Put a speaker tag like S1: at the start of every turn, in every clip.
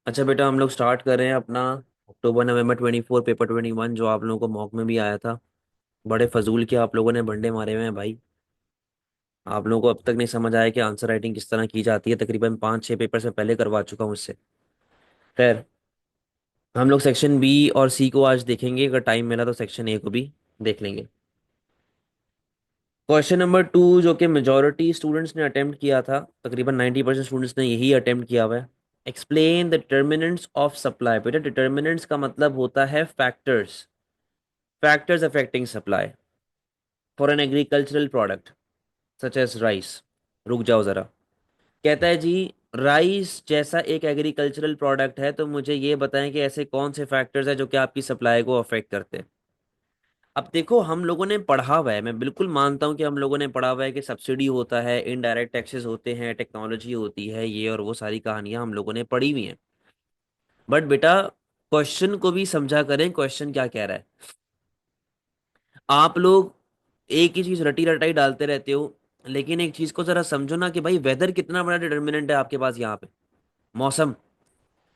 S1: अच्छा बेटा, हम लोग स्टार्ट कर रहे हैं अपना अक्टूबर नवंबर 24 पेपर 21 जो आप लोगों को मॉक में भी आया था। बड़े फजूल के आप लोगों ने बंडे मारे हुए हैं भाई। आप लोगों को अब तक नहीं समझ आया कि आंसर राइटिंग किस तरह की जाती है। तकरीबन 5-6 पेपर से पहले करवा चुका हूँ इससे। खैर, हम लोग सेक्शन बी और सी को आज देखेंगे। अगर टाइम मिला तो सेक्शन ए को भी देख लेंगे। क्वेश्चन नंबर 2 जो कि मेजॉरिटी स्टूडेंट्स ने अटेम्प्ट किया था, तकरीबन 90% स्टूडेंट्स ने यही अटेम्प्ट किया हुआ है। Explain the determinants of supply. बेटा, डिटर्मिनेंट्स का मतलब होता है factors. Factors affecting supply for an agricultural product such as rice. रुक जाओ जरा। कहता है जी, राइस जैसा एक एग्रीकल्चरल प्रोडक्ट है, तो मुझे ये बताएं कि ऐसे कौन से फैक्टर्स हैं जो कि आपकी सप्लाई को अफेक्ट करते हैं। अब देखो, हम लोगों ने पढ़ा हुआ है, मैं बिल्कुल मानता हूँ कि हम लोगों ने पढ़ा हुआ है कि सब्सिडी होता है, इनडायरेक्ट टैक्सेस होते हैं, टेक्नोलॉजी होती है, ये और वो सारी कहानियां हम लोगों ने पढ़ी हुई हैं। बट बेटा, क्वेश्चन को भी समझा करें, क्वेश्चन क्या कह रहा है। आप लोग एक ही चीज रटी रटाई डालते रहते हो। लेकिन एक चीज को जरा समझो ना कि भाई वेदर कितना बड़ा डिटर्मिनेंट है आपके पास यहाँ पे। मौसम।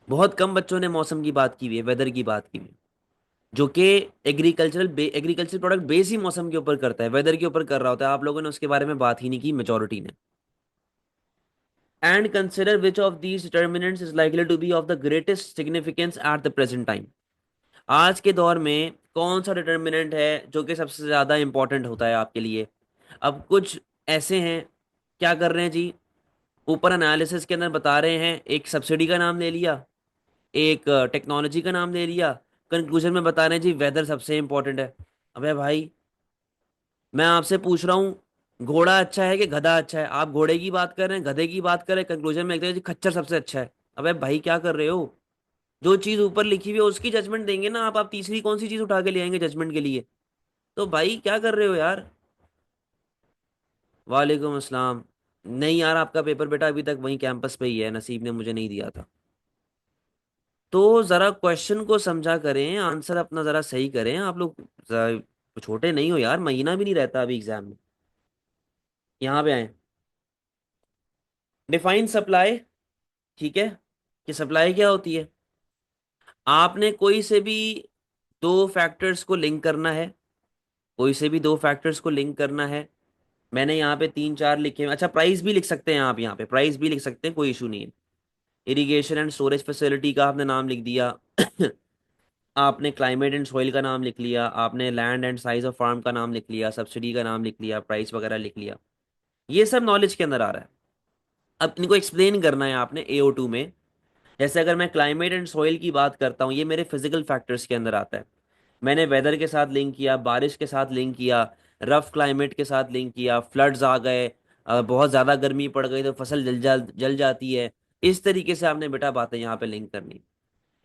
S1: बहुत कम बच्चों ने मौसम की बात की हुई है, वेदर की बात की हुई है। जो कि एग्रीकल्चर प्रोडक्ट बेस ही मौसम के ऊपर करता है, वेदर के ऊपर कर रहा होता है। आप लोगों ने उसके बारे में बात ही नहीं की, मेजोरिटी ने। And consider which of these determinants is likely to be of the greatest significance at the present time. आज के दौर में कौन सा डिटर्मिनेंट है जो कि सबसे ज्यादा इंपॉर्टेंट होता है आपके लिए। अब कुछ ऐसे हैं, क्या कर रहे हैं जी। ऊपर एनालिसिस के अंदर बता रहे हैं, एक सब्सिडी का नाम ले लिया, एक टेक्नोलॉजी का नाम ले लिया। कंक्लूजन में बता रहे हैं जी वेदर सबसे इंपॉर्टेंट है। अबे भाई, मैं आपसे पूछ रहा हूँ, घोड़ा अच्छा है कि गधा अच्छा है? आप घोड़े की बात कर रहे हैं, गधे की बात कर रहे हैं, कंक्लूजन में कहते हैं जी खच्चर सबसे अच्छा है। अबे भाई, क्या कर रहे हो? जो चीज ऊपर लिखी हुई है उसकी जजमेंट देंगे ना आप तीसरी कौन सी चीज उठा के ले आएंगे जजमेंट के लिए? तो भाई क्या कर रहे हो यार। वालेकुम अस्सलाम। नहीं यार, आपका पेपर बेटा अभी तक वहीं कैंपस पे ही है, नसीब ने मुझे नहीं दिया था। तो जरा क्वेश्चन को समझा करें, आंसर अपना जरा सही करें आप लोग। छोटे नहीं हो यार, महीना भी नहीं रहता अभी एग्जाम में। यहाँ पे आए। Define supply. ठीक है, कि सप्लाई क्या होती है। आपने कोई से भी दो फैक्टर्स को लिंक करना है। कोई से भी दो फैक्टर्स को लिंक करना है। मैंने यहाँ पे 3-4 लिखे हैं। अच्छा, प्राइस भी लिख सकते हैं आप, यहाँ पे प्राइस भी लिख सकते हैं, कोई इशू नहीं है। इरिगेशन एंड स्टोरेज फैसिलिटी का आपने नाम लिख दिया। आपने क्लाइमेट एंड सॉइल का नाम लिख लिया, आपने land and size of farm का नाम लिख लिया, सब्सिडी का नाम लिख लिया, प्राइस वगैरह लिख लिया। ये सब नॉलेज के अंदर आ रहा है। अब इनको एक्सप्लेन करना है आपने AO2 में। जैसे अगर मैं क्लाइमेट एंड सॉइल की बात करता हूँ, ये मेरे फिजिकल फैक्टर्स के अंदर आता है। मैंने वेदर के साथ लिंक किया, बारिश के साथ लिंक किया, रफ क्लाइमेट के साथ लिंक किया, फ्लड्स आ गए, बहुत ज़्यादा गर्मी पड़ गई तो फसल जल जाती है। इस तरीके से आपने बेटा बातें यहाँ पे लिंक करनी।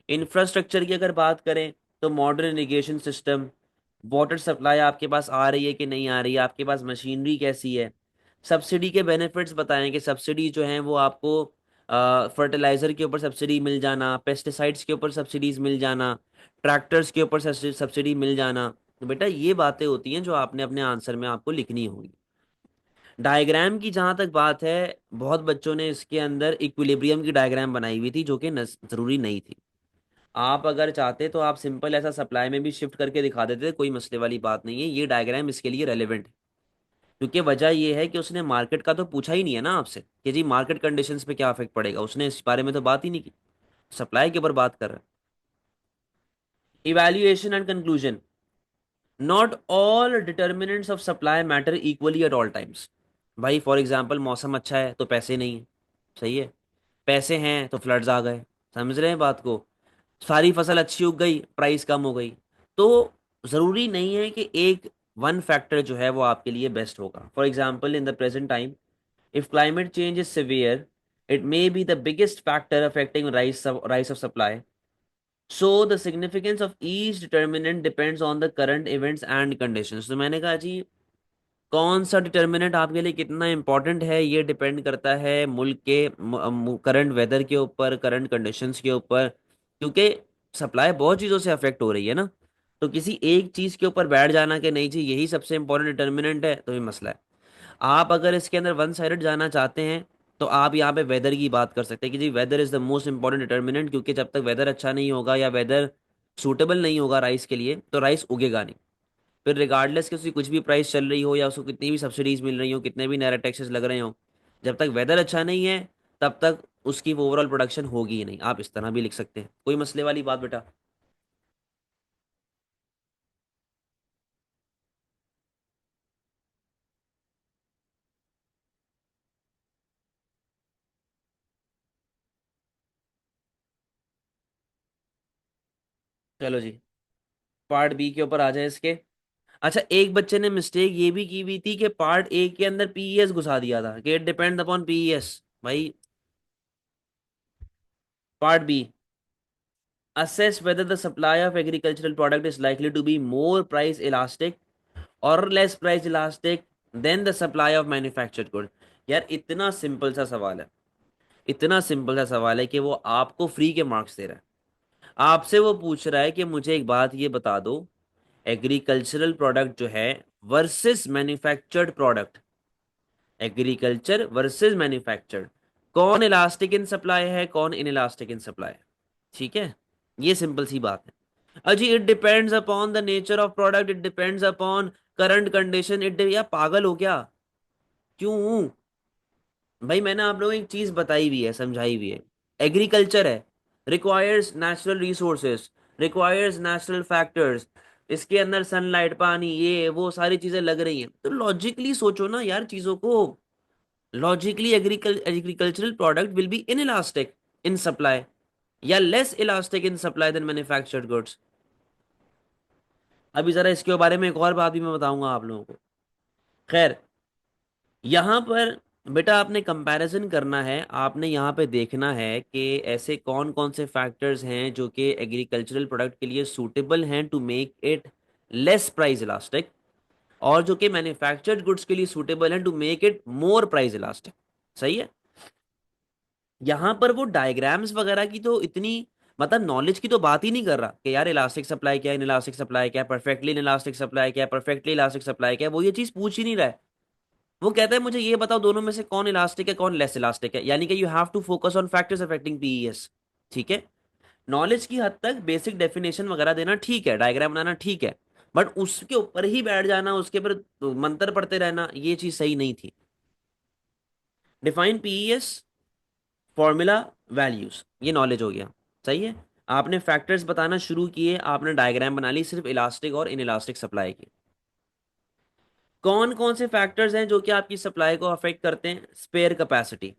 S1: इंफ्रास्ट्रक्चर की अगर बात करें, तो modern irrigation system, water supply आपके पास आ रही है कि नहीं आ रही है, आपके पास मशीनरी कैसी है। सब्सिडी के बेनिफिट्स बताएं कि सब्सिडी जो है वो आपको फर्टिलाइजर के ऊपर सब्सिडी मिल जाना, पेस्टिसाइड्स के ऊपर सब्सिडीज मिल जाना, ट्रैक्टर्स के ऊपर सब्सिडी मिल जाना। तो बेटा, ये बातें होती हैं जो आपने अपने आंसर में आपको लिखनी होगी। डायग्राम की जहां तक बात है, बहुत बच्चों ने इसके अंदर इक्विलिब्रियम की डायग्राम बनाई हुई थी जो कि जरूरी नहीं थी। आप अगर चाहते तो आप सिंपल ऐसा सप्लाई में भी शिफ्ट करके दिखा देते, कोई मसले वाली बात नहीं है। ये डायग्राम इसके लिए रेलेवेंट है, क्योंकि वजह ये है कि उसने मार्केट का तो पूछा ही नहीं है ना आपसे कि जी मार्केट कंडीशंस पे क्या इफेक्ट पड़ेगा। उसने इस बारे में तो बात ही नहीं की, सप्लाई के ऊपर बात कर रहा है। Evaluation and conclusion. Not all determinants of supply matter equally at all times. भाई फॉर एग्जाम्पल, मौसम अच्छा है तो पैसे नहीं है, सही है। पैसे हैं तो फ्लड्स आ गए, समझ रहे हैं बात को। सारी फसल अच्छी उग गई, प्राइस कम हो गई। तो जरूरी नहीं है कि एक वन फैक्टर जो है वो आपके लिए बेस्ट होगा। For example, in the present time, if climate change is severe, it may be the biggest factor affecting rise of supply. So the significance of each determinant depends on the current events and conditions. तो मैंने कहा जी, कौन सा determinant आपके लिए कितना important है, ये डिपेंड करता है मुल्क के करंट वेदर के ऊपर, करंट कंडीशंस के ऊपर। क्योंकि सप्लाई बहुत चीज़ों से अफेक्ट हो रही है ना। तो किसी एक चीज़ के ऊपर बैठ जाना कि नहीं जी यही सबसे इंपॉर्टेंट डिटर्मिनेंट है, तो ये मसला है। आप अगर इसके अंदर वन साइडेड जाना चाहते हैं, तो आप यहाँ पे वेदर की बात कर सकते हैं कि जी whether is the most important determinant, क्योंकि जब तक वेदर अच्छा नहीं होगा या वेदर सूटेबल नहीं होगा राइस के लिए तो राइस उगेगा नहीं। फिर रिगार्डलेस कि उसकी कुछ भी प्राइस चल रही हो या उसको कितनी भी सब्सिडीज मिल रही हो, कितने भी नए टैक्सेस लग रहे हो, जब तक वेदर अच्छा नहीं है तब तक उसकी ओवरऑल प्रोडक्शन होगी ही नहीं। आप इस तरह भी लिख सकते हैं, कोई मसले वाली बात बेटा। चलो जी, पार्ट बी के ऊपर आ जाए इसके। अच्छा, एक बच्चे ने मिस्टेक ये भी की हुई थी कि पार्ट ए के अंदर पीईएस घुसा दिया था कि इट डिपेंड अपॉन पीईएस। भाई, part B, assess whether the supply of agricultural product is likely to be more price elastic or less price elastic than the supply of manufactured good। यार इतना simple सा सवाल है, इतना simple सा सवाल है कि वो आपको फ्री के मार्क्स दे रहा है। आपसे वो पूछ रहा है कि मुझे एक बात ये बता दो, एग्रीकल्चरल प्रोडक्ट जो है versus manufactured product, agriculture versus manufactured, कौन इलास्टिक इन सप्लाई है, कौन इन इलास्टिक इन सप्लाई है। ठीक है, ये सिंपल सी बात है। अजी it depends upon the nature of product, it depends upon current condition, it या पागल हो क्या? क्यों? भाई मैंने आप लोगों को एक चीज बताई हुई है, समझाई हुई है। एग्रीकल्चर है, requires natural resources, requires natural factors, इसके अंदर सनलाइट, पानी, ये वो सारी चीजें लग रही हैं, तो लॉजिकली सोचो ना यार चीजों को। Logically agricultural product will be inelastic in supply या less elastic in supply than manufactured goods. अभी जरा इसके बारे में एक और बात भी मैं बताऊंगा आप लोगों को। खैर, यहाँ पर बेटा आपने कंपैरिजन करना है, आपने यहाँ पे देखना है कि ऐसे कौन कौन से फैक्टर्स हैं जो कि एग्रीकल्चरल प्रोडक्ट के लिए सूटेबल हैं to make it less price elastic, और जो कि मैन्युफैक्चर्ड गुड्स के लिए सूटेबल हैं to make it more price elastic. सही है। यहाँ पर वो डायग्राम्स वगैरह की तो इतनी, मतलब नॉलेज की तो बात ही नहीं कर रहा कि यार इलास्टिक सप्लाई क्या है, इन इलास्टिक सप्लाई क्या है, परफेक्टली इन इलास्टिक सप्लाई क्या है, परफेक्टली इलास्टिक सप्लाई क्या है, वो ये चीज पूछ ही नहीं रहा है। वो कहता है मुझे ये बताओ दोनों में से कौन इलास्टिक है कौन लेस इलास्टिक है, यानी कि you have to focus on factors affecting PES. ठीक है, नॉलेज की हद तक बेसिक डेफिनेशन वगैरह देना ठीक है, डायग्राम बनाना ठीक है, बट उसके ऊपर ही बैठ जाना, उसके ऊपर मंत्र पढ़ते रहना, ये चीज सही नहीं थी। डिफाइन पीईएस, फॉर्मूला, वैल्यूज, ये नॉलेज हो गया। सही है। आपने फैक्टर्स बताना शुरू किए, आपने डायग्राम बना ली सिर्फ इलास्टिक और इन इलास्टिक सप्लाई की। कौन कौन से फैक्टर्स हैं जो कि आपकी सप्लाई को अफेक्ट करते हैं? Spare capacity.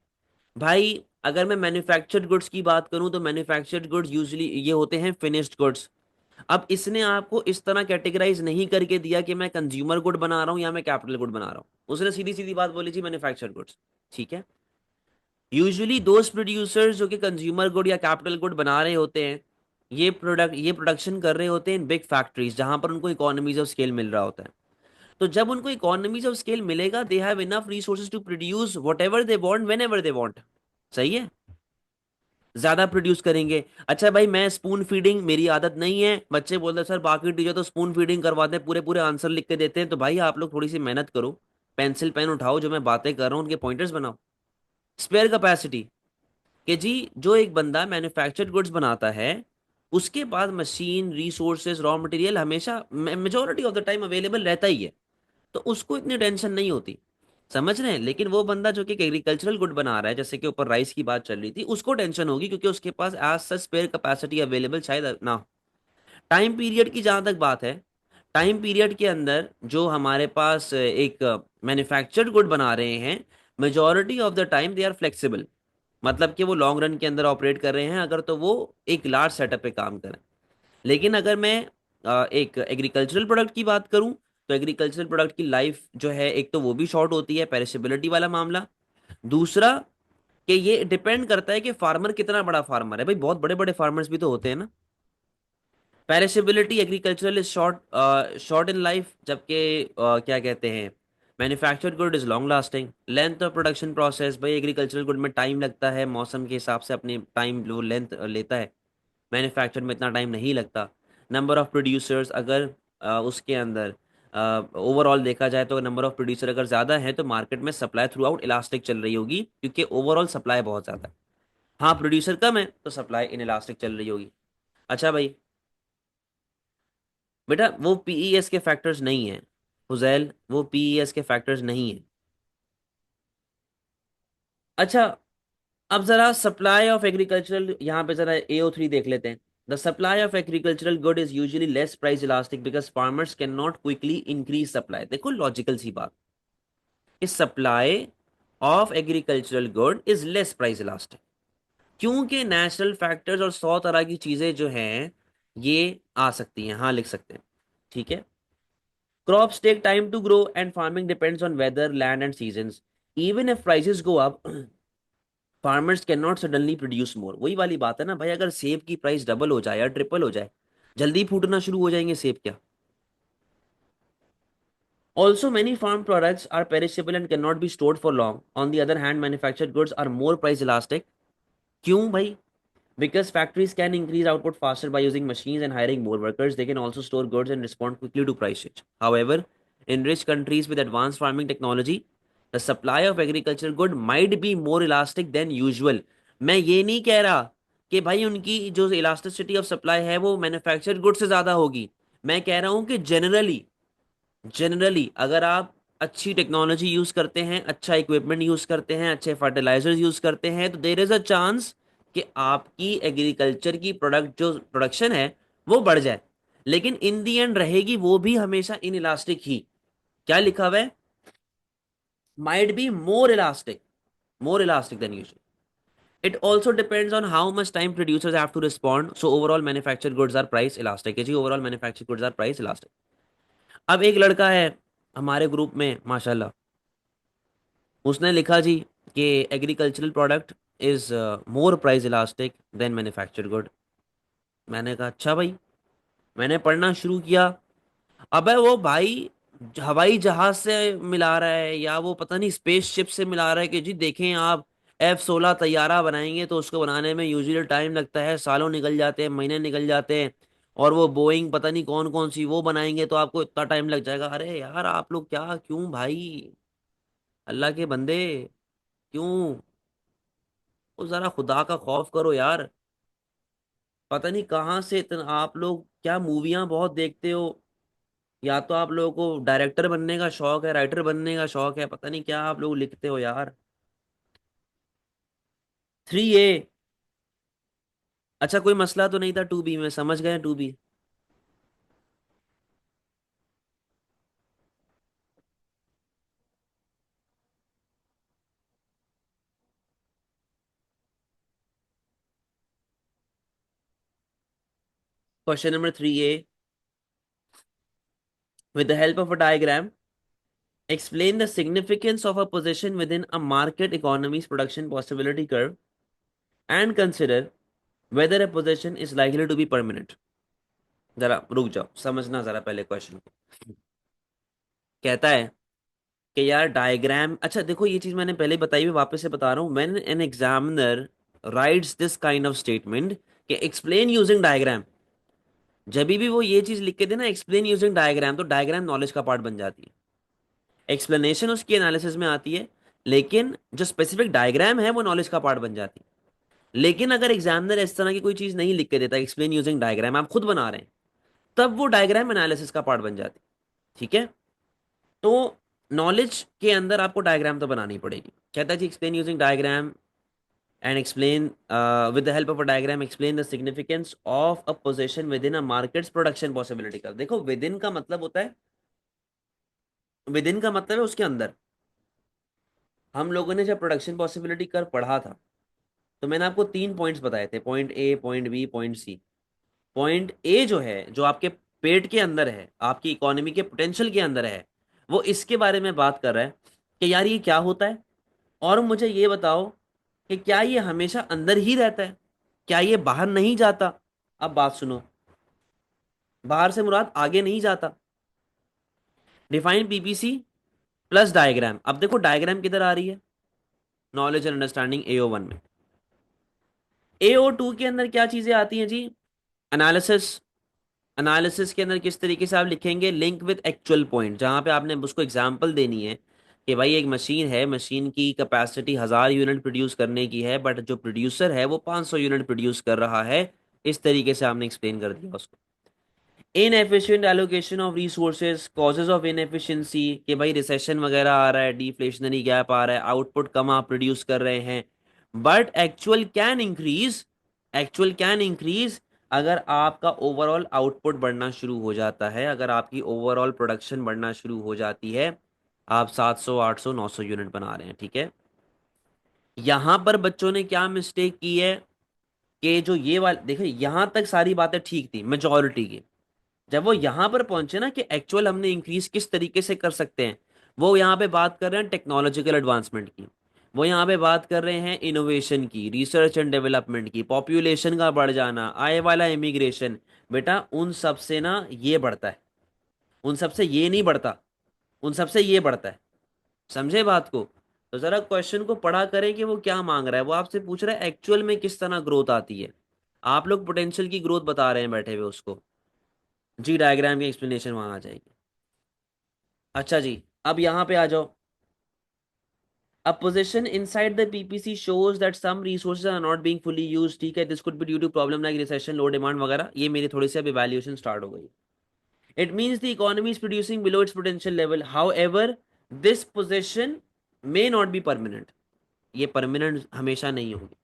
S1: भाई अगर मैं मैन्युफैक्चर्ड गुड्स की बात करूं तो मैन्युफैक्चर्ड गुड्स यूजली ये होते हैं फिनिश्ड गुड्स। अब इसने आपको इस तरह कैटेगराइज नहीं करके दिया कि मैं कंज्यूमर गुड बना रहा हूं या मैं कैपिटल गुड बना रहा हूं, उसने सीधी सीधी बात बोली थी मैन्युफैक्चर्ड गुड्स। ठीक है। यूजुअली दोज प्रोड्यूसर्स जो कि कंज्यूमर गुड या कैपिटल गुड बना रहे होते हैं, ये प्रोडक्शन कर रहे होते हैं बिग फैक्ट्रीज जहां पर उनको इकोनॉमीज ऑफ स्केल मिल रहा होता है। तो जब उनको इकोनॉमीज ऑफ स्केल मिलेगा they have enough resources to produce whatever they want whenever they want. सही है। ज्यादा प्रोड्यूस करेंगे। अच्छा भाई, मैं स्पून फीडिंग मेरी आदत नहीं है, बच्चे बोलते हैं सर बाकी टीचर तो स्पून फीडिंग करवाते हैं, पूरे पूरे आंसर लिख के देते हैं, तो भाई आप लोग थोड़ी सी मेहनत करो, पेंसिल पेन उठाओ, जो मैं बातें कर रहा हूँ उनके पॉइंटर्स बनाओ। स्पेयर कैपेसिटी, कि जी जो एक बंदा मैन्युफैक्चर्ड गुड्स बनाता है उसके पास मशीन, रिसोर्सेज, रॉ मटेरियल हमेशा majority of the time available रहता ही है, तो उसको इतनी टेंशन नहीं होती। समझ रहे हैं। लेकिन वो बंदा जो कि एग्रीकल्चरल गुड बना रहा है, जैसे कि ऊपर राइस की बात चल रही थी, उसको टेंशन होगी क्योंकि उसके पास as such spare capacity available शायद ना हो। टाइम पीरियड की जहां तक बात है, टाइम पीरियड के अंदर जो हमारे पास एक मैन्युफैक्चर्ड गुड बना रहे हैं, majority of the time they are flexible, मतलब कि वो लॉन्ग रन के अंदर ऑपरेट कर रहे हैं अगर, तो वो एक लार्ज सेटअप पे काम करें। लेकिन अगर मैं एक एग्रीकल्चरल प्रोडक्ट की बात करूं तो एग्रीकल्चरल प्रोडक्ट की लाइफ जो है एक तो वो भी शॉर्ट होती है, पेरिशेबिलिटी वाला मामला। दूसरा कि ये डिपेंड करता है कि फार्मर कितना बड़ा फार्मर है, भाई बहुत बड़े बड़े फार्मर्स भी तो होते हैं ना। Perishability agricultural is short, short in life, जबकि क्या कहते हैं manufactured good is long lasting. Length of production process, भाई एग्रीकल्चरल गुड में टाइम लगता है, मौसम के हिसाब से अपनी टाइम वो लेंथ लेता है, मैन्युफैक्चर में इतना टाइम नहीं लगता। नंबर ऑफ प्रोड्यूसर्स, अगर उसके अंदर ओवरऑल देखा जाए तो नंबर ऑफ प्रोड्यूसर अगर ज़्यादा है तो मार्केट में सप्लाई थ्रू आउट इलास्टिक चल रही होगी, क्योंकि ओवरऑल सप्लाई बहुत ज़्यादा है। हाँ, प्रोड्यूसर कम है तो सप्लाई इन इलास्टिक चल रही होगी। अच्छा भाई, बेटा वो पीईएस के फैक्टर्स नहीं है, फुजैल, वो पीईएस के फैक्टर्स नहीं है। अच्छा, अब जरा सप्लाई ऑफ एग्रीकल्चरल, यहाँ पे जरा AO3 देख लेते हैं। The supply of agricultural good is usually less price elastic because farmers can not quickly increase supply. देखो लॉजिकल सी बात, कि supply of agricultural good is less price elastic, क्योंकि नेचुरल फैक्टर्स और 100 तरह की चीजें जो हैं ये आ सकती हैं, हाँ लिख सकते हैं। ठीक है। Crops take time to grow and farming depends on weather, land and seasons. Even if prices go up, farmers can not suddenly produce more. वही वाली बात है ना भाई, अगर सेब की प्राइस डबल हो जाए या ट्रिपल हो जाए, जल्दी फूटना शुरू हो जाएंगे सेब क्या? Also many farm products are perishable and can not be stored for long. On the other hand manufactured goods are more price elastic. क्यों भाई? Because factories can increase output faster by using machines and hiring more workers, they can also store goods and respond quickly to price change. However, in rich countries with advanced farming technology, the supply of agricultural good might be more elastic than usual. मैं ये नहीं कह रहा कि भाई उनकी जो elasticity of supply है वो मैन्युफैक्चर्ड गुड से ज़्यादा होगी। मैं कह रहा हूँ कि जनरली, अगर आप अच्छी टेक्नोलॉजी यूज करते हैं, अच्छा इक्विपमेंट यूज करते हैं, अच्छे फर्टिलाइजर्स यूज करते हैं, तो देर इज अ चांस कि आपकी एग्रीकल्चर की प्रोडक्ट जो प्रोडक्शन है वो बढ़ जाए। लेकिन इन दी एंड रहेगी वो भी हमेशा इन इलास्टिक ही। क्या लिखा हुआ है? Might be more elastic than usual. It also depends on how much time producers have to respond. So overall manufactured goods are price elastic है जी, overall manufactured goods are price elastic। अब एक लड़का है हमारे ग्रुप में माशाल्लाह, उसने लिखा जी कि agricultural product is more price elastic than manufactured good. मैंने कहा अच्छा भाई। मैंने पढ़ना शुरू किया। अबे वो भाई हवाई जहाज से मिला रहा है या वो पता नहीं स्पेसशिप से मिला रहा है कि जी देखें आप, F-16 तैयारा बनाएंगे तो उसको बनाने में यूजुअली टाइम लगता है, सालों निकल जाते हैं, महीने निकल जाते हैं। और वो बोइंग पता नहीं कौन कौन सी वो बनाएंगे तो आपको इतना टाइम लग जाएगा। अरे यार आप लोग क्या, क्यों भाई, अल्लाह के बंदे, क्यों? वो जरा खुदा का खौफ करो यार। पता नहीं कहाँ से इतना आप लोग क्या मूवियां बहुत देखते हो, या तो आप लोगों को डायरेक्टर बनने का शौक है, राइटर बनने का शौक है, पता नहीं क्या आप लोग लिखते हो यार। 3A। अच्छा कोई मसला तो नहीं था 2B में, समझ गए 2B। Question number 3A, with the help of a diagram explain the significance of a position within a market economy's production possibility curve and consider whether a position is likely to be permanent। जरा रुक जाओ, समझना जरा पहले question को। कहता है कि यार डायग्राम, अच्छा देखो ये चीज मैंने पहले बताई, मैं वापस से बता रहा हूं। When an examiner rights this kind of statement कि एक्सप्लेन यूजिंग डायग्राम, जब भी वो ये चीज लिख के दे ना एक्सप्लेन यूजिंग डायग्राम, तो डायग्राम नॉलेज का पार्ट बन जाती है, एक्सप्लेनेशन उसकी एनालिसिस में आती है, लेकिन जो स्पेसिफिक डायग्राम है वो नॉलेज का पार्ट बन जाती है। लेकिन अगर एग्जामिनर इस तरह की कोई चीज नहीं लिख के देता, एक्सप्लेन यूजिंग डायग्राम आप खुद बना रहे हैं, तब वो डायग्राम एनालिसिस का पार्ट बन जाती है। ठीक है। तो नॉलेज के अंदर आपको डायग्राम तो बनानी पड़ेगी। कहता है जी explain using diagram and explain with the help of a diagram explain the significance of a position within a markets production possibility का। देखो विद इन का मतलब होता है, विद इन का मतलब है उसके अंदर। हम लोगों ने जब प्रोडक्शन पॉसिबिलिटी कर पढ़ा था तो मैंने आपको 3 पॉइंट्स बताए थे, point A, point B, point C. Point A जो है, जो आपके पेट के अंदर है, आपकी इकोनॉमी के पोटेंशियल के अंदर है, वो इसके बारे में बात कर रहा है कि यार ये क्या होता है, और मुझे ये बताओ कि क्या ये हमेशा अंदर ही रहता है, क्या ये बाहर नहीं जाता? अब बात सुनो, बाहर से मुराद आगे नहीं जाता। Define PPC plus diagram. अब देखो डायग्राम किधर आ रही है, नॉलेज एंड अंडरस्टैंडिंग AO1 में। AO2 के अंदर क्या चीजें आती हैं जी? एनालिसिस, एनालिसिस के अंदर किस तरीके से आप लिखेंगे, लिंक विद एक्चुअल पॉइंट, जहां पे आपने उसको एग्जांपल देनी है कि भाई एक मशीन है, मशीन की कैपेसिटी 1000 यूनिट प्रोड्यूस करने की है, बट जो प्रोड्यूसर है वो 500 यूनिट प्रोड्यूस कर रहा है। इस तरीके से आपने एक्सप्लेन कर दिया उसको। Inefficient allocation of resources, causes of inefficiency, कि भाई रिसेशन वगैरह आ रहा है, डिफ्लेशनरी गैप आ रहा है, आउटपुट कम आप प्रोड्यूस कर रहे हैं, बट एक्चुअल कैन इंक्रीज अगर आपका ओवरऑल आउटपुट बढ़ना शुरू हो जाता है, अगर आपकी ओवरऑल प्रोडक्शन बढ़ना शुरू हो जाती है। आप 700 800 900 यूनिट बना रहे हैं, ठीक है। यहां पर बच्चों ने क्या मिस्टेक की है कि जो ये वाले देखिए, यहां तक सारी बातें ठीक थी मेजॉरिटी की। जब वो यहां पर पहुंचे ना कि एक्चुअल हमने इंक्रीज किस तरीके से कर सकते हैं, वो यहाँ पे बात कर रहे हैं टेक्नोलॉजिकल एडवांसमेंट की, वो यहाँ पे बात कर रहे हैं इनोवेशन की, रिसर्च एंड डेवलपमेंट की, पॉपुलेशन का बढ़ जाना, आय वाला इमिग्रेशन। बेटा उन सब से ना ये बढ़ता है, उन सब से ये नहीं बढ़ता, उन सब से ये बढ़ता है। समझे बात को? तो जरा क्वेश्चन को पढ़ा करें कि वो क्या मांग रहा है। वो आपसे पूछ रहा है एक्चुअल में किस तरह ग्रोथ आती है, आप लोग पोटेंशियल की ग्रोथ बता रहे हैं बैठे हुए उसको। जी डायग्राम की एक्सप्लेनेशन वहां आ जाएगी। अच्छा जी, अब यहाँ पे आ जाओ। A position inside the PPC shows that some resources are not being fully used, ठीक है, this could be due to problem like recession, low demand वगैरह। ये मेरी थोड़ी सी अब evaluation स्टार्ट हो गई। It means the economy is producing below its potential level, however this position may not be permanent, ये permanent हमेशा नहीं होगी।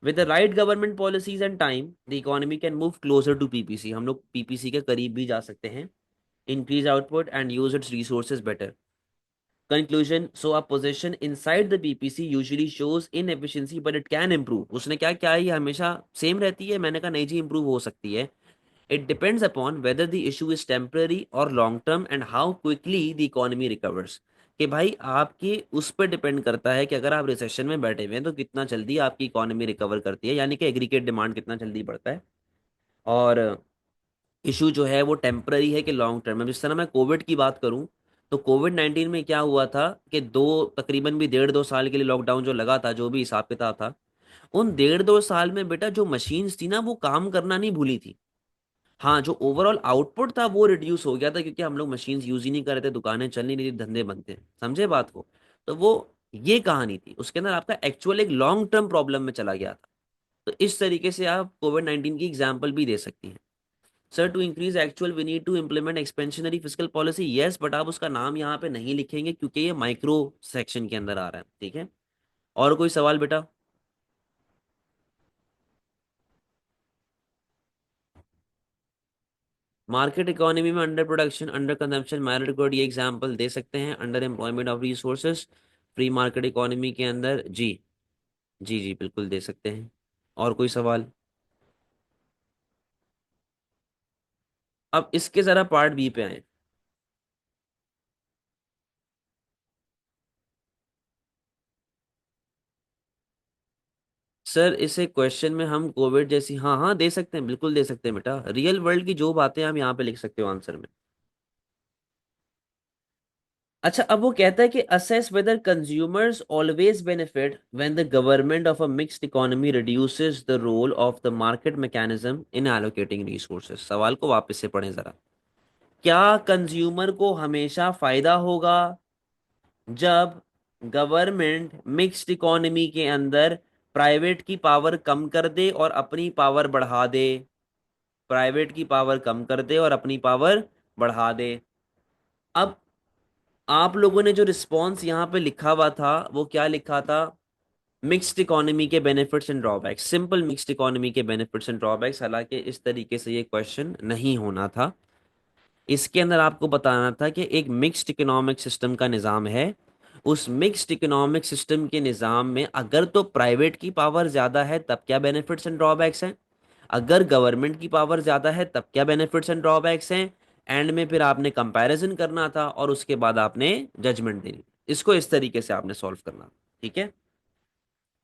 S1: With the right government policies and time the economy can move closer to PPC, हम लोग PPC के करीब भी जा सकते हैं, increase output and use its resources better। Conclusion, so a position inside the PPC usually shows inefficiency but it can improve। उसने क्या क्या है, ये हमेशा सेम रहती है? मैंने कहा नहीं जी, इंप्रूव हो सकती है। It depends upon whether the issue is temporary और long term and how quickly the economy recovers. कि भाई आपके उस पर डिपेंड करता है कि अगर आप रिसेशन में बैठे हुए हैं तो कितना जल्दी आपकी इकोनॉमी रिकवर करती है, यानी कि एग्रीगेट डिमांड कितना जल्दी बढ़ता है, और इशू जो है वो टेम्पररी है कि लॉन्ग टर्म में। जिस तरह मैं कोविड की बात करूं, तो कोविड 19 में क्या हुआ था कि दो, तकरीबन भी 1.5 2 साल के लिए लॉकडाउन जो लगा था, जो भी हिसाब किताब था, उन 1.5 2 साल में बेटा जो मशीन्स थी ना वो काम करना नहीं भूली थी। हाँ, जो ओवरऑल आउटपुट था वो रिड्यूस हो गया था क्योंकि हम लोग मशीन्स यूज ही नहीं कर रहे थे, दुकानें चल नहीं रही थी, धंधे बंद थे। समझे बात को? तो वो ये कहानी थी, उसके अंदर आपका एक्चुअल एक लॉन्ग टर्म प्रॉब्लम में चला गया था। तो इस तरीके से आप कोविड 19 की एग्जाम्पल भी दे सकती हैं। Sir to increase actual we need to implement expansionary fiscal policy, yes, but आप उसका नाम यहाँ पे नहीं लिखेंगे क्योंकि ये माइक्रो सेक्शन के अंदर आ रहा है, ठीक है। और कोई सवाल बेटा? मार्केट इकोनॉमी में under production, under consumption, merit good, ये एग्जांपल दे सकते हैं। Under employment of resources, free market economy के अंदर, जी जी जी बिल्कुल दे सकते हैं। और कोई सवाल? अब इसके जरा पार्ट बी पे आए। सर इसे क्वेश्चन में हम कोविड जैसी, हाँ हाँ दे सकते हैं, बिल्कुल दे सकते हैं बेटा, रियल वर्ल्ड की जो बातें हम यहाँ पे लिख सकते हो आंसर में। अच्छा, अब वो कहता है कि assess whether consumers always benefit when the government of a mixed economy reduces the role of the market mechanism in allocating resources. सवाल को वापस से पढ़ें जरा। क्या कंज्यूमर को हमेशा फायदा होगा जब गवर्नमेंट मिक्स्ड इकोनॉमी के अंदर प्राइवेट की पावर कम कर दे और अपनी पावर बढ़ा दे? प्राइवेट की पावर कम कर दे और अपनी पावर बढ़ा दे। अब आप लोगों ने जो रिस्पॉन्स यहाँ पे लिखा हुआ था वो क्या लिखा था? मिक्स्ड इकोनॉमी के benefits and drawbacks, simple mixed economy के बेनिफिट्स एंड ड्रॉबैक्स। हालांकि इस तरीके से ये क्वेश्चन नहीं होना था। इसके अंदर आपको बताना था कि एक मिक्स्ड इकोनॉमिक सिस्टम का निज़ाम है, उस मिक्स्ड इकोनॉमिक सिस्टम के निज़ाम में अगर तो प्राइवेट की पावर ज़्यादा है तब क्या बेनिफिट्स एंड ड्रॉबैक्स हैं, अगर गवर्नमेंट की पावर ज़्यादा है तब क्या बेनिफिट्स एंड ड्रॉबैक्स हैं। एंड में फिर आपने कंपैरिजन करना था और उसके बाद आपने जजमेंट देनी। इसको इस तरीके से आपने सॉल्व करना था, ठीक है।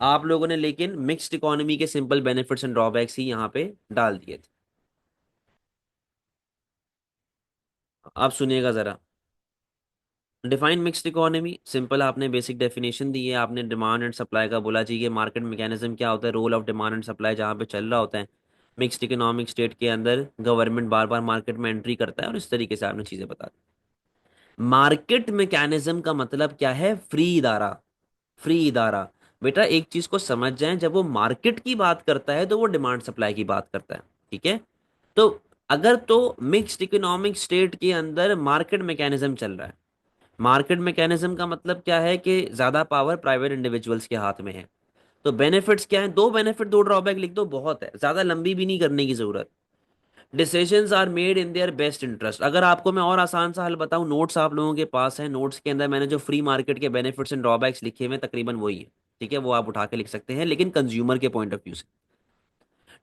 S1: आप लोगों ने लेकिन मिक्स्ड इकोनॉमी के सिंपल बेनिफिट्स एंड ड्रॉबैक्स ही यहाँ पे डाल दिए थे। आप सुनिएगा जरा। डिफाइन मिक्स्ड इकोनॉमी, सिंपल आपने बेसिक डेफिनेशन दी है, आपने डिमांड एंड सप्लाई का बोला जी, ये मार्केट मैकेनिज्म क्या होता है, role of demand and supply जहाँ पे चल रहा होता है। मिक्स्ड इकोनॉमिक स्टेट के अंदर गवर्नमेंट बार बार मार्केट में एंट्री करता है, और इस तरीके से आपने चीजें बता दी। मार्केट मैकेनिज्म का मतलब क्या है? फ्री इदारा। फ्री इदारा। बेटा एक चीज को समझ जाएं, जब वो मार्केट की बात करता है तो वो डिमांड सप्लाई की बात करता है। ठीक है? तो अगर तो मिक्स्ड इकोनॉमिक स्टेट के अंदर मार्केट मैकेनिज्म चल रहा है, मार्केट मैकेनिज्म का मतलब क्या है कि ज्यादा पावर प्राइवेट इंडिविजुअल्स के हाथ में है। तो बेनिफिट्स क्या है? दो बेनिफिट दो ड्रॉबैक लिख दो, बहुत है, ज्यादा लंबी भी नहीं करने की जरूरत। Decisions are made in their best interest. अगर आपको मैं और आसान सा हल बताऊं, नोट्स आप लोगों के पास है, नोट्स के अंदर मैंने जो फ्री मार्केट के बेनिफिट्स एंड ड्रॉबैक्स लिखे हुए हैं तकरीबन वही है। ठीक है? वो आप उठा के लिख सकते हैं, लेकिन कंज्यूमर के पॉइंट ऑफ व्यू से।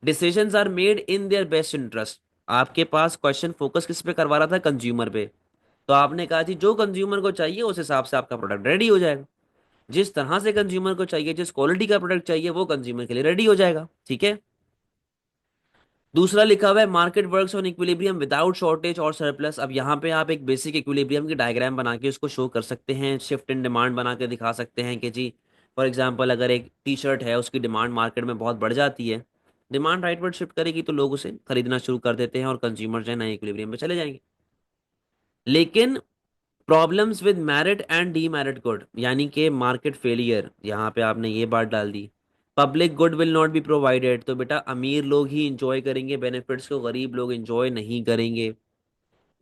S1: Decisions are made in their best interest. आपके पास क्वेश्चन फोकस किस पे करवा रहा था? कंज्यूमर पे। तो आपने कहा जी जो कंज्यूमर को चाहिए उस हिसाब से आपका प्रोडक्ट रेडी हो जाएगा। जिस तरह से कंज्यूमर को चाहिए, जिस क्वालिटी का प्रोडक्ट चाहिए, वो कंज्यूमर के लिए रेडी हो जाएगा। ठीक है? दूसरा लिखा हुआ है market works on equilibrium without shortage और सरप्लस। अब यहाँ पे आप एक बेसिक इक्विलिब्रियम की डायग्राम बना के उसको शो कर सकते हैं, शिफ्ट इन डिमांड बना के दिखा सकते हैं कि जी फॉर एग्जांपल अगर एक टी शर्ट है, उसकी डिमांड मार्केट में बहुत बढ़ जाती है, डिमांड राइटवर्ड शिफ्ट करेगी तो लोग उसे खरीदना शुरू कर देते हैं और कंज्यूमर जो है नए इक्विलिब्रियम पे चले जाएंगे। लेकिन problems with merit and demerit good, यानी कि मार्केट फेलियर, यहाँ पे आपने ये बात डाल दी। Public good will not be provided, तो बेटा अमीर लोग ही इंजॉय करेंगे बेनिफिट्स को, गरीब लोग इंजॉय नहीं करेंगे।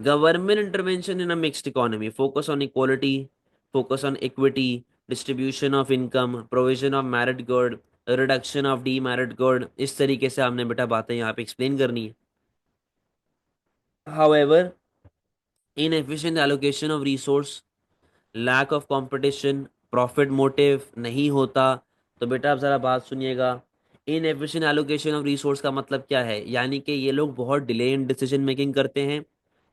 S1: Government intervention in a mixed economy, focus on equality, focus on equity, distribution of income, provision of merit good, reduction of demerit good. इस तरीके से हमने बेटा बातें यहाँ पे एक्सप्लेन करनी है। However inefficient allocation of resource, lack of competition, profit motive नहीं होता। तो बेटा आप ज़रा बात सुनिएगा। In efficient allocation of resource का मतलब क्या है? यानी कि ये लोग बहुत डिले इन डिसीजन मेकिंग करते हैं,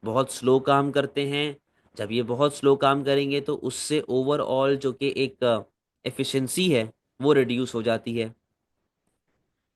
S1: बहुत स्लो काम करते हैं। जब ये बहुत स्लो काम करेंगे तो उससे ओवरऑल जो कि एक एफिशिएंसी है वो रिड्यूस हो जाती है।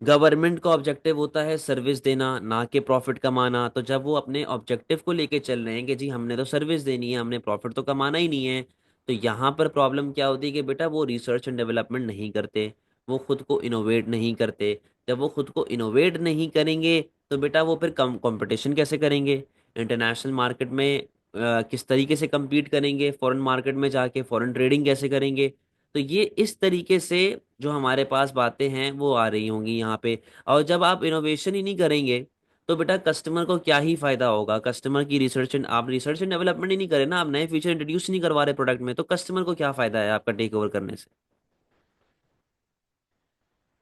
S1: गवर्नमेंट का ऑब्जेक्टिव होता है सर्विस देना, ना कि प्रॉफिट कमाना। तो जब वो अपने ऑब्जेक्टिव को लेके चल रहे हैं कि जी हमने तो सर्विस देनी है, हमने प्रॉफिट तो कमाना ही नहीं है, तो यहाँ पर प्रॉब्लम क्या होती है कि बेटा वो रिसर्च एंड डेवलपमेंट नहीं करते, वो खुद को इनोवेट नहीं करते। जब वो खुद को इनोवेट नहीं करेंगे तो बेटा वो फिर कम कंपटीशन कैसे करेंगे? इंटरनेशनल मार्केट में किस तरीके से compete करेंगे? फॉरेन मार्केट में जाके फॉरेन ट्रेडिंग कैसे करेंगे? तो ये इस तरीके से जो हमारे पास बातें हैं वो आ रही होंगी यहाँ पे। और जब आप इनोवेशन ही नहीं करेंगे तो बेटा कस्टमर को क्या ही फायदा होगा? कस्टमर की रिसर्च एंड आप रिसर्च एंड डेवलपमेंट ही नहीं करें ना, आप नए फीचर इंट्रोड्यूस नहीं करवा रहे प्रोडक्ट में, तो कस्टमर को क्या फायदा है आपका टेक ओवर करने से?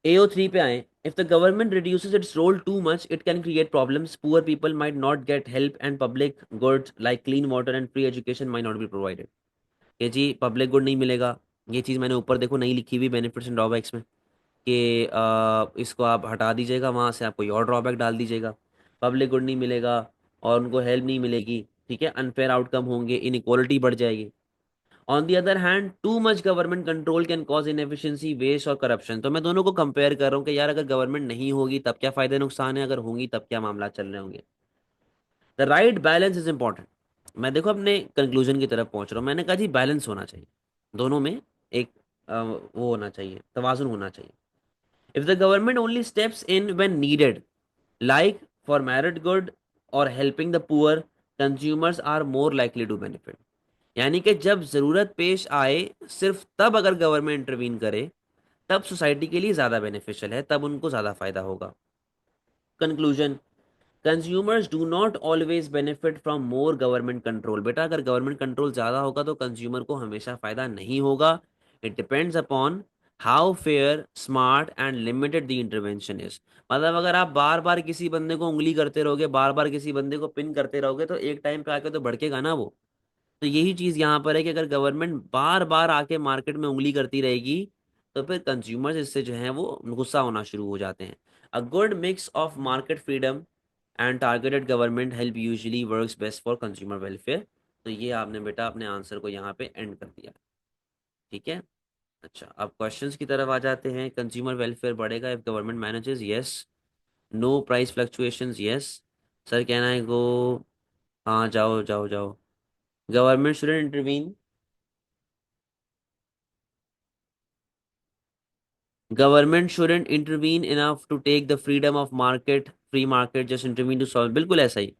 S1: AO3 पे आए। If the government reduces its role too much, it can create problems. Poor people might not get help and public goods like clean water and free education might not be provided. ये जी public good नहीं मिलेगा। ये चीज़ मैंने ऊपर देखो नहीं लिखी हुई बेनिफिट्स एंड ड्रॉबैक्स में कि इसको आप हटा दीजिएगा, वहाँ से आप कोई और ड्रॉबैक डाल दीजिएगा। पब्लिक गुड नहीं मिलेगा और उनको हेल्प नहीं मिलेगी। ठीक है? अनफेयर आउटकम होंगे, इनइक्वालिटी बढ़ जाएगी। On the other hand too much government control can cause inefficiency, waste और करप्शन। तो मैं दोनों को कंपेयर कर रहा हूँ कि यार अगर गवर्नमेंट नहीं होगी तब क्या फायदे नुकसान है, अगर होंगी तब क्या मामला चल रहे होंगे। The right balance is important. मैं देखो अपने कंक्लूजन की तरफ पहुंच रहा हूँ। मैंने कहा जी बैलेंस होना चाहिए दोनों में, एक वो होना चाहिए, तवाजुन होना चाहिए। If the government only steps in when needed, like for merit good और helping the poor, consumers are more likely to benefit. यानी कि जब जरूरत पेश आए सिर्फ तब अगर गवर्नमेंट इंटरवीन करे, तब सोसाइटी के लिए ज्यादा बेनिफिशियल है, तब उनको ज्यादा फायदा होगा। Conclusion, consumers do not always benefit from more government control. बेटा अगर गवर्नमेंट कंट्रोल ज्यादा होगा तो कंज्यूमर को हमेशा फायदा नहीं होगा। It depends upon how fair smart and limited the intervention is. मतलब अगर आप बार बार किसी बंदे को उंगली करते रहोगे, बार बार किसी बंदे को पिन करते रहोगे, तो एक टाइम पे आके तो भड़केगा ना वो। तो यही चीज यहाँ पर है कि अगर गवर्नमेंट बार बार आके मार्केट में उंगली करती रहेगी तो फिर कंज्यूमर्स इससे जो है वो गुस्सा होना शुरू हो जाते हैं। A good mix of market freedom and targeted government help usually works best for consumer welfare. तो ये आपने बेटा अपने आंसर को यहाँ पे एंड कर दिया। ठीक है? अच्छा अब क्वेश्चंस की तरफ आ जाते हैं। कंज्यूमर वेलफेयर बढ़ेगा if government manages, yes. No price fluctuations, yes. Sir कहना है गो। हाँ जाओ जाओ जाओ। Government should intervene. Government shouldn't intervene enough to take the freedom of market, free market just intervene to solve, बिल्कुल ऐसा ही।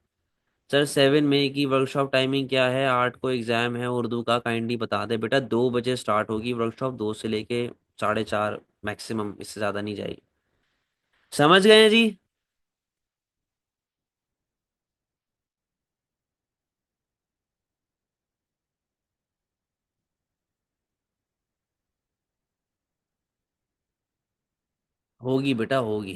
S1: Sir 7 मई की वर्कशॉप टाइमिंग क्या है? 8 को एग्जाम है उर्दू का, काइंडली बता दे बेटा। 2 बजे स्टार्ट होगी वर्कशॉप, 2 से लेके 4:30 मैक्सिमम, इससे ज़्यादा नहीं जाएगी। समझ गए हैं जी? होगी बेटा होगी।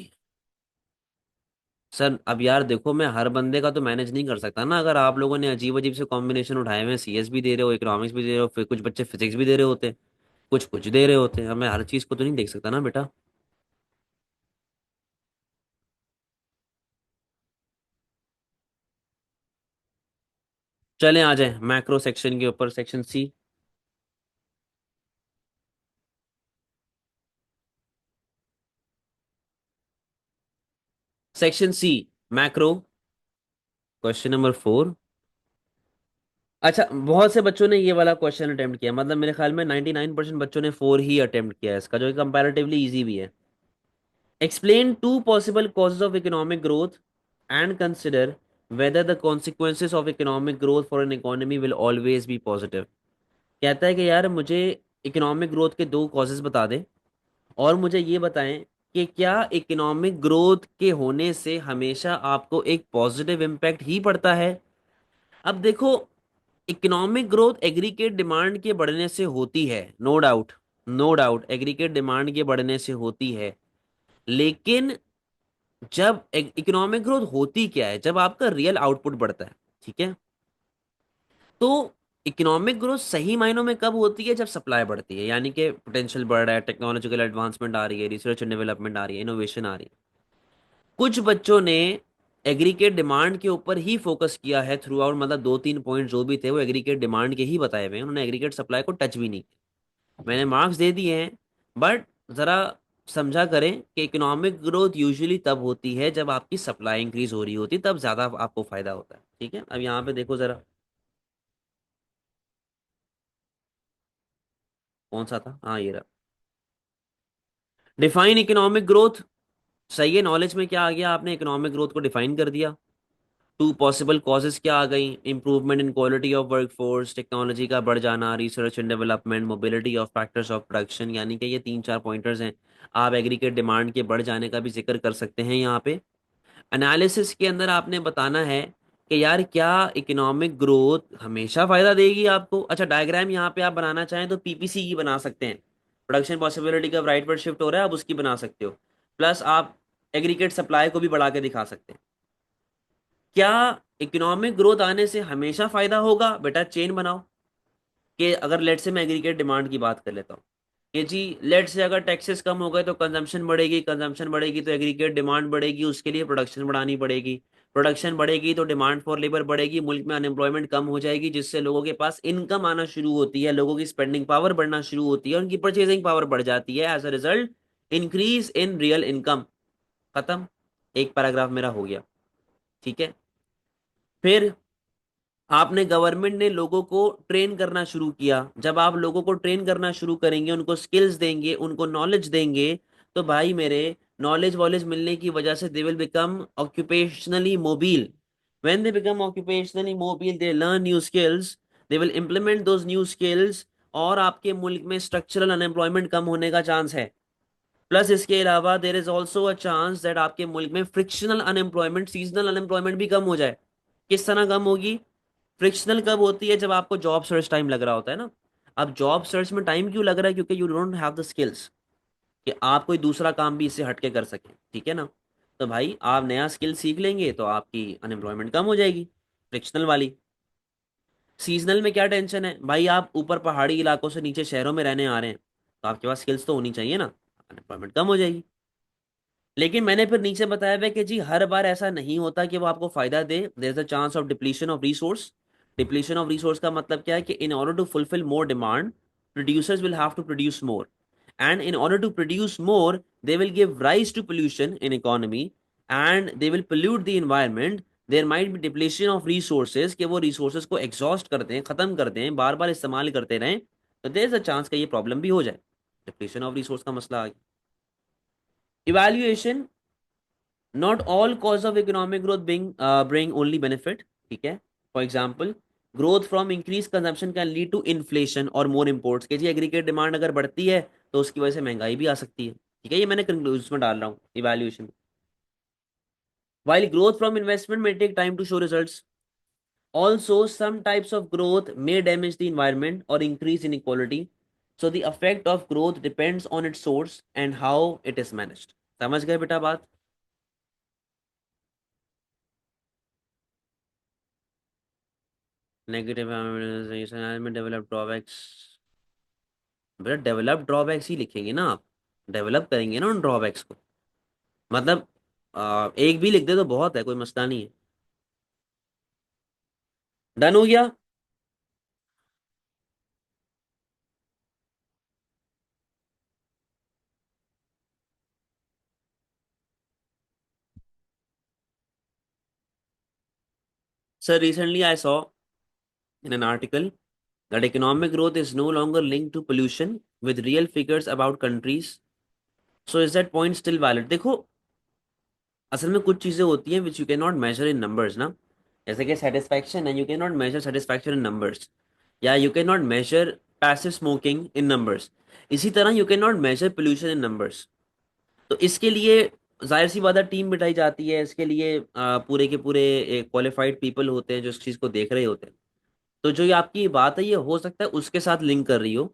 S1: सर अब यार देखो, मैं हर बंदे का तो मैनेज नहीं कर सकता ना। अगर आप लोगों ने अजीब अजीब से कॉम्बिनेशन उठाए हुए हैं, सीएस भी दे रहे हो, इकोनॉमिक्स भी दे रहे हो, फिर कुछ बच्चे फिजिक्स भी दे रहे होते, कुछ कुछ दे रहे होते हैं, अब मैं हर चीज़ को तो नहीं देख सकता ना बेटा। चलें आ जाए मैक्रो सेक्शन के ऊपर, section C. Section C, macro, question number 4। अच्छा, बहुत से बच्चों ने ये वाला क्वेश्चन अटेम्प्ट किया, मतलब मेरे ख्याल में 99% बच्चों ने 4 ही अटेम्प्ट किया है इसका, जो कंपैरेटिवली इजी भी है। Explain to possible causes of economic growth and consider whether the consequences of economic growth for an economy will always be positive। कहता है कि यार मुझे इकोनॉमिक ग्रोथ के दो कॉजेज बता दें, और मुझे ये बताएं कि क्या इकोनॉमिक ग्रोथ के होने से हमेशा आपको एक पॉजिटिव इम्पैक्ट ही पड़ता है। अब देखो, इकोनॉमिक ग्रोथ एग्रीगेट डिमांड के बढ़ने से होती है, no doubt, no doubt aggregate demand के बढ़ने से होती है। लेकिन जब इकोनॉमिक ग्रोथ होती क्या है, जब आपका रियल आउटपुट बढ़ता है, ठीक है। तो इकोनॉमिक ग्रोथ सही मायनों में कब होती है? जब सप्लाई बढ़ती है, यानी कि पोटेंशियल बढ़ रहा है, टेक्नोलॉजिकल एडवांसमेंट आ रही है, रिसर्च एंड डेवलपमेंट आ रही है, इनोवेशन आ रही है। कुछ बच्चों ने एग्रीगेट डिमांड के ऊपर ही फोकस किया है थ्रू आउट, मतलब 2-3 पॉइंट जो भी थे वो एग्रीगेट डिमांड के ही बताए हुए हैं, उन्होंने एग्रीगेट सप्लाई को टच भी नहीं किया। मैंने मार्क्स दे दिए हैं, बट ज़रा समझा करें कि इकोनॉमिक ग्रोथ यूजुअली तब होती है जब आपकी सप्लाई इंक्रीज हो रही होती है, तब ज़्यादा आपको फायदा होता है, ठीक है। अब यहाँ पे देखो ज़रा, कौन सा था? हाँ ये रहा। डिफाइन इकोनॉमिक ग्रोथ, सही है। नॉलेज में क्या आ गया, आपने इकोनॉमिक ग्रोथ को डिफाइन कर दिया। टू पॉसिबल कॉजेज क्या आ गई? Improvement in quality of workforce, technology का बढ़ जाना, research and development, mobility of factors of production, यानी कि ये 3-4 पॉइंटर्स हैं। आप एग्रीगेट डिमांड के बढ़ जाने का भी जिक्र कर सकते हैं यहाँ पे। एनालिसिस के अंदर आपने बताना है कि यार क्या इकोनॉमिक ग्रोथ हमेशा फायदा देगी आपको। अच्छा, डायग्राम यहाँ पे आप बनाना चाहें तो पीपीसी की बना सकते हैं, प्रोडक्शन पॉसिबिलिटी का राइट पर शिफ्ट हो रहा है, आप उसकी बना सकते हो। प्लस आप एग्रीगेट सप्लाई को भी बढ़ा के दिखा सकते हैं। क्या इकोनॉमिक ग्रोथ आने से हमेशा फायदा होगा? बेटा चेन बनाओ, कि अगर लेट से मैं एग्रीगेट डिमांड की बात कर लेता हूँ कि जी, लेट से अगर टैक्सेस कम हो गए तो कंजम्पशन बढ़ेगी, कंजम्पशन बढ़ेगी तो एग्रीगेट डिमांड बढ़ेगी, उसके लिए प्रोडक्शन बढ़ानी पड़ेगी, प्रोडक्शन बढ़ेगी तो डिमांड फॉर लेबर बढ़ेगी, मुल्क में अनएम्प्लॉयमेंट कम हो जाएगी, जिससे लोगों के पास इनकम आना शुरू होती है, लोगों की स्पेंडिंग पावर बढ़ना शुरू होती है, उनकी परचेजिंग पावर बढ़ जाती है, as a result increase in real income. खत्म, एक पैराग्राफ मेरा हो गया, ठीक है। फिर आपने, गवर्नमेंट ने लोगों को ट्रेन करना शुरू किया। जब आप लोगों को ट्रेन करना शुरू करेंगे, उनको स्किल्स देंगे, उनको नॉलेज देंगे, तो भाई मेरे, नॉलेज वॉलेज मिलने की वजह से they will become occupationally mobile. When they become occupationally mobile, they learn new skills, they will implement those new skills, और आपके मुल्क में स्ट्रक्चरल अनएम्प्लॉयमेंट कम होने का चांस है। प्लस इसके अलावा there is also a chance that आपके मुल्क में फ्रिक्शनल अनएम्प्लॉयमेंट, सीजनल अनएम्प्लॉयमेंट भी कम हो जाए। किस तरह कम होगी? फ्रिक्शनल कब होती है? जब आपको जॉब सर्च टाइम लग रहा होता है ना। अब जॉब सर्च में टाइम क्यों लग रहा है? क्योंकि you don't have the skills कि आप कोई दूसरा काम भी इससे हटके कर सकें, ठीक है ना। तो भाई आप नया स्किल सीख लेंगे तो आपकी अनएम्प्लॉयमेंट कम हो जाएगी, फ्रिक्शनल वाली। सीजनल में क्या टेंशन है भाई, आप ऊपर पहाड़ी इलाकों से नीचे शहरों में रहने आ रहे हैं, तो आपके पास स्किल्स तो होनी चाहिए ना, अनएम्प्लॉयमेंट कम हो जाएगी। लेकिन मैंने फिर नीचे बताया हुआ है कि जी हर बार ऐसा नहीं होता कि वो आपको फायदा दे, there is a chance of depletion of resource. Depletion of resource का मतलब क्या है कि in order to fulfil more demand, producers will have to produce more, and in order to produce more they will give rise to pollution in economy, and they will pollute the environment. There might be depletion of resources, कि वो resources को exhaust करते हैं, खत्म करते हैं, बार बार इस्तेमाल करते रहें, तो देयर इज अ चांस कि ये प्रॉब्लम भी हो जाए। डिप्लीशन ऑफ रिसोर्स का मसला आ गया। Evaluation, not all cause of economic growth bring only benefit, ठीक है। For example, growth from increase consumption can lead to inflation और मोर इम्पोर्ट्स, के जी एग्रीगेट डिमांड अगर बढ़ती है तो उसकी वजह से महंगाई भी आ सकती है, ठीक है। ये मैंने कंक्लूजन में डाल रहा हूँ evaluation. While growth from investment may take time to show results, also some types of growth may damage the environment or increase inequality, so the effect of growth depends on its source and how it is managed। समझ गए बेटा बात? Negative में develop drawbacks, बेटा develop drawbacks ही लिखेंगे ना आप, develop करेंगे ना उन ड्रॉबैक्स को। मतलब एक भी लिख दे तो बहुत है, कोई मसला नहीं है। डन हो गया। Sir recently I saw in an article that economic growth is no longer linked to pollution with real figures about countries, so is that point still valid? देखो, असल में कुछ चीजें होती हैं which you can not measure in numbers ना, जैसे कि सेटिस्फैक्शन है, you can not measure satisfaction in numbers, या you can not measure passive smoking in numbers. इसी तरह you can not measure pollution in numbers. तो इसके लिए जाहिर सी बात है टीम बिठाई जाती है, इसके लिए पूरे के पूरे क्वालिफाइड पीपल होते हैं जो इस चीज़ को देख रहे होते हैं। तो जो ये आपकी बात है ये हो सकता है उसके साथ लिंक कर रही हो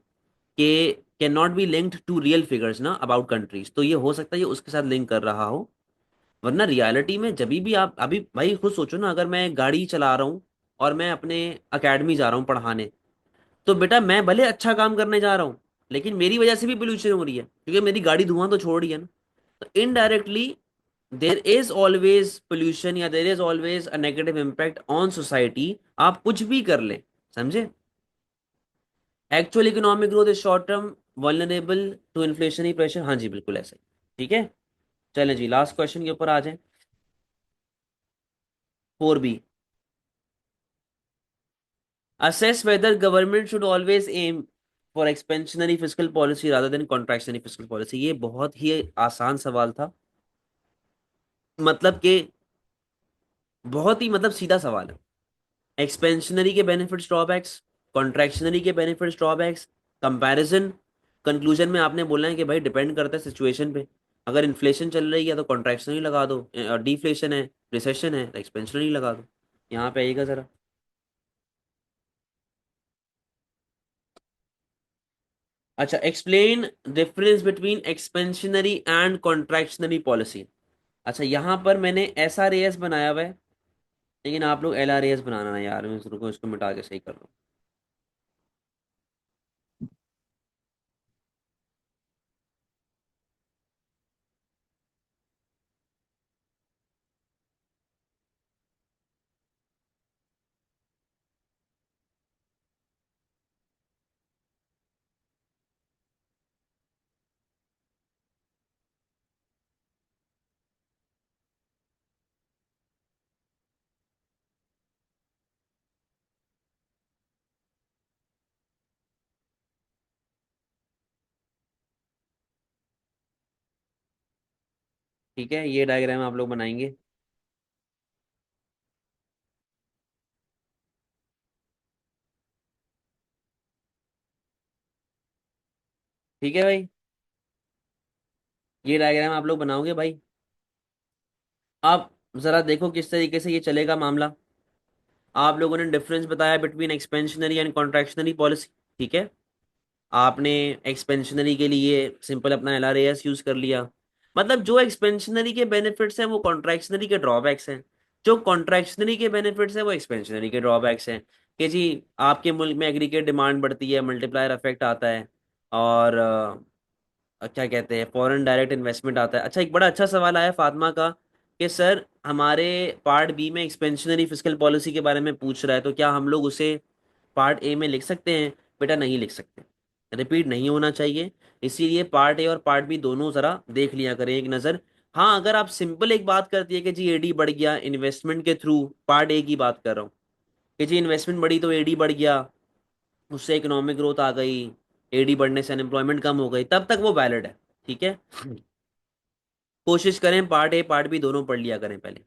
S1: कि can not be linked to real figures ना अबाउट कंट्रीज, तो ये हो सकता है ये उसके साथ लिंक कर रहा हो। वरना रियलिटी में जब भी आप अभी भाई खुद सोचो ना, अगर मैं गाड़ी चला रहा हूँ और मैं अपने अकेडमी जा रहा हूँ पढ़ाने, तो बेटा मैं भले अच्छा काम करने जा रहा हूँ लेकिन मेरी वजह से भी पोल्यूशन हो रही है क्योंकि मेरी गाड़ी धुआं तो छोड़ रही है ना। तो indirectly there is always pollution या there is always a negative impact on society, आप कुछ भी कर लें, समझे। Actual economic growth is short term vulnerable to inflationary pressure, हाँ जी बिल्कुल ऐसे ही। ठीक है, चलें जी लास्ट क्वेश्चन के ऊपर आ जाएं। 4B, assess whether government should always aim for expansionary fiscal policy rather than contractionary fiscal policy। ये बहुत ही आसान सवाल था, मतलब कि बहुत ही मतलब सीधा सवाल है। एक्सपेंशनरी के बेनिफिट्स ड्रॉबैक्स, कॉन्ट्रैक्शनरी के बेनिफिट्स ड्रॉबैक्स, कंपैरिजन, कंक्लूजन में आपने बोलना है कि भाई डिपेंड करता है सिचुएशन पे। अगर इन्फ्लेशन चल रही है तो कॉन्ट्रैक्शनरी लगा दो, डिफ्लेशन है, रिसेशन है तो एक्सपेंशनरी लगा दो। यहाँ पे आइएगा जरा। अच्छा, explain difference between expansionary and contractionary policy. अच्छा, यहाँ पर मैंने एस आर ए एस बनाया हुआ है, लेकिन आप लोग एल आर ए एस बनाना है यार, मैं रुको इसको मिटा के सही कर रहा हूँ। ठीक है, ये डायग्राम आप लोग बनाएंगे। ठीक है भाई, ये डायग्राम आप लोग बनाओगे भाई। आप जरा देखो किस तरीके से ये चलेगा मामला। आप लोगों ने डिफरेंस बताया between expansionary and contractionary policy, ठीक है। आपने एक्सपेंशनरी के लिए सिंपल अपना L R A S use कर लिया। मतलब जो एक्सपेंशनरी के बेनिफिट्स हैं वो कॉन्ट्रैक्शनरी के ड्रॉबैक्स हैं, जो कॉन्ट्रैक्शनरी के बेनिफिट्स हैं वो एक्सपेंशनरी के ड्रॉबैक्स हैं। कि जी आपके मुल्क में एग्रीगेट डिमांड बढ़ती है, मल्टीप्लायर इफेक्ट आता है, और क्या कहते हैं फॉरेन डायरेक्ट इन्वेस्टमेंट आता है। अच्छा, एक बड़ा अच्छा सवाल आया फातिमा का कि सर हमारे पार्ट बी में एक्सपेंशनरी फिस्कल पॉलिसी के बारे में पूछ रहा है, तो क्या हम लोग उसे पार्ट ए में लिख सकते हैं? बेटा नहीं लिख सकते, रिपीट नहीं होना चाहिए। इसीलिए पार्ट ए और पार्ट बी दोनों ज़रा देख लिया करें एक नज़र। हाँ, अगर आप सिंपल एक बात करती है कि जी एडी बढ़ गया इन्वेस्टमेंट के थ्रू, पार्ट ए की बात कर रहा हूँ कि जी इन्वेस्टमेंट बढ़ी तो एडी बढ़ गया, उससे इकोनॉमिक ग्रोथ आ गई, एडी बढ़ने से अनएम्प्लॉयमेंट कम हो गई, तब तक वो वैलिड है, ठीक है। कोशिश करें पार्ट ए पार्ट बी दोनों पढ़ लिया करें पहले।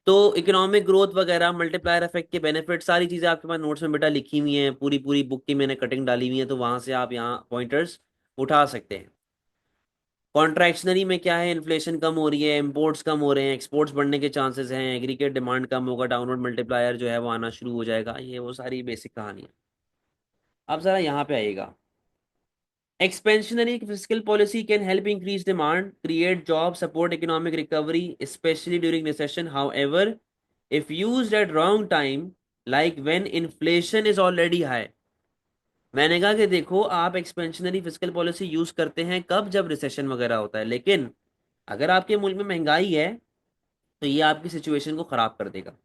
S1: तो इकोनॉमिक ग्रोथ वगैरह, मल्टीप्लायर इफेक्ट के बेनिफिट, सारी चीजें आपके पास नोट्स में बेटा लिखी हुई हैं, पूरी पूरी बुक की मैंने कटिंग डाली हुई है, तो वहां से आप यहाँ पॉइंटर्स उठा सकते हैं। कॉन्ट्रैक्शनरी में क्या है, इन्फ्लेशन कम हो रही है, इंपोर्ट्स कम हो रहे हैं, एक्सपोर्ट्स बढ़ने के चांसेस हैं, एग्रीगेट डिमांड कम होगा, डाउनवर्ड मल्टीप्लायर जो है वो आना शुरू हो जाएगा, ये वो सारी बेसिक कहानी है। अब जरा यहाँ पे आइएगा। Expansionary fiscal policy can help increase demand, create jobs, support economic recovery, especially during recession. However, if used at wrong time, like when inflation is already high, मैंने कहा कि देखो आप एक्सपेंशनरी फिस्कल पॉलिसी यूज करते हैं कब, जब recession वगैरह होता है, लेकिन अगर आपके मुल्क में महंगाई है तो ये आपकी सिचुएशन को खराब कर देगा,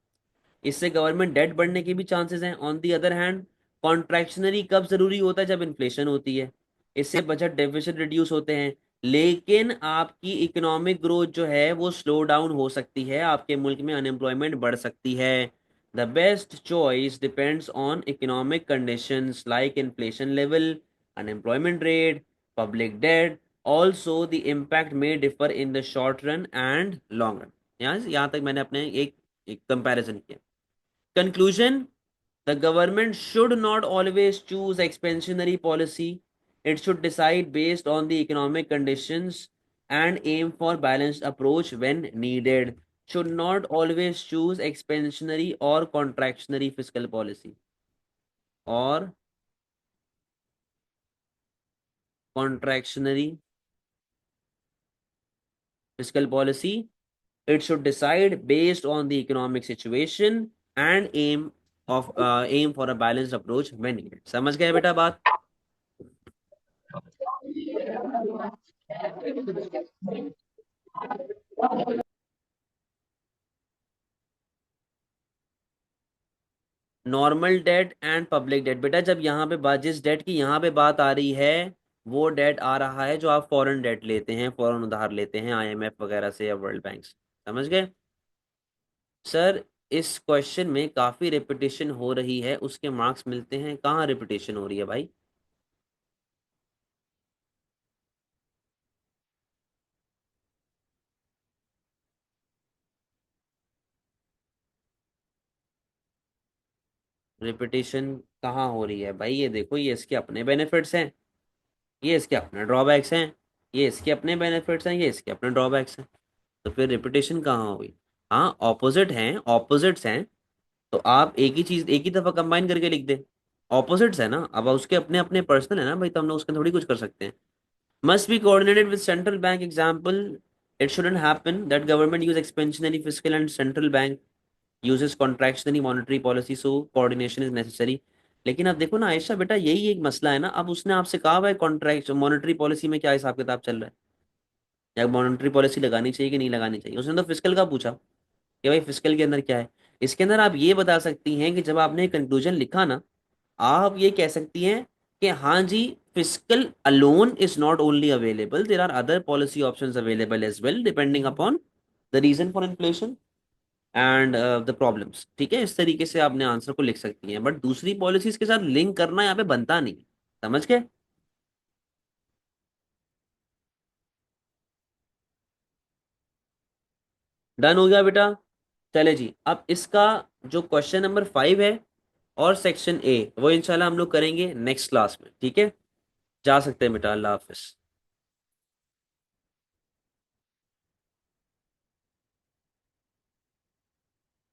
S1: इससे गवर्नमेंट डेट बढ़ने के भी चांसेस हैं। On the other hand, contractionary कब जरूरी होता है, जब इन्फ्लेशन होती है, इससे बजट डेफिसिट रिड्यूस होते हैं, लेकिन आपकी इकोनॉमिक ग्रोथ जो है वो स्लो डाउन हो सकती है, आपके मुल्क में अनएम्प्लॉयमेंट बढ़ सकती है। The best choice depends on economic conditions like inflation level, unemployment rate, public debt, also the impact may differ in the short run and long run. यहाँ तक मैंने अपने एक कंपैरिजन किया। Conclusion: the government should not always choose expansionary policy. It should decide based on the economic conditions and aim for balanced approach when needed. Should not always choose expansionary or contractionary fiscal policy or contractionary fiscal policy. It should decide based on the economic situation and aim for a balanced approach when needed. समझ गए बेटा बात? Normal debt and public debt, बेटा जब यहाँ पे बात, जिस डेट की यहाँ पे बात आ रही है, वो डेट आ रहा है जो आप फॉरेन डेट लेते हैं, फॉरेन उधार लेते हैं आईएमएफ वगैरह से या वर्ल्ड बैंक से। समझ गए? सर इस क्वेश्चन में काफी रिपीटेशन हो रही है, उसके मार्क्स मिलते हैं। कहाँ रिपीटेशन हो रही है भाई? रिपीटेशन कहाँ हो रही है भाई? ये देखो, ये इसके अपने बेनिफिट्स हैं, ये इसके अपने ड्रॉबैक्स हैं, ये इसके अपने बेनिफिट्स हैं, ये इसके अपने ड्रॉबैक्स हैं, तो फिर रिपीटेशन कहाँ हुई? हाँ ऑपोजिट हैं, ऑपोजिट्स हैं, तो आप एक ही चीज एक ही दफा कंबाइन करके लिख दे। ऑपोजिट्स है ना, अब उसके अपने अपने पर्सनल है ना भाई, तो हम लोग उसका थोड़ी कुछ कर सकते हैं। Must be coordinated with central bank example, it shouldn't happen that government use expansionary fiscal and central bank uses contractionary monetary policy, so coordination is necessary. लेकिन अब देखो ना आयशा बेटा, यही एक मसला है ना, अब उसने आपसे कहा भाई कॉन्ट्रैक्ट मॉनेटरी पॉलिसी में क्या हिसाब किताब चल रहा है, या मॉनेटरी पॉलिसी लगानी चाहिए कि नहीं लगानी चाहिए, उसने तो फिस्कल का पूछा कि भाई फिस्कल के अंदर क्या है। इसके अंदर आप ये बता सकती हैं कि जब आपने कंक्लूजन लिखा ना, आप ये कह सकती हैं कि हाँ जी, fiscal alone is not only available, there are other policy options available as well depending upon the reason for inflation and the problems. ठीक है, इस तरीके से आपने आंसर को लिख सकती हैं, बट दूसरी पॉलिसीज के साथ लिंक करना यहाँ पे बनता नहीं। समझ गए? डन हो गया बेटा? चले जी, अब इसका जो क्वेश्चन नंबर 5 है और सेक्शन ए, वो इंशाल्लाह हम लोग करेंगे नेक्स्ट क्लास में। ठीक है, जा सकते हैं बेटा, अल्लाह हाफिज।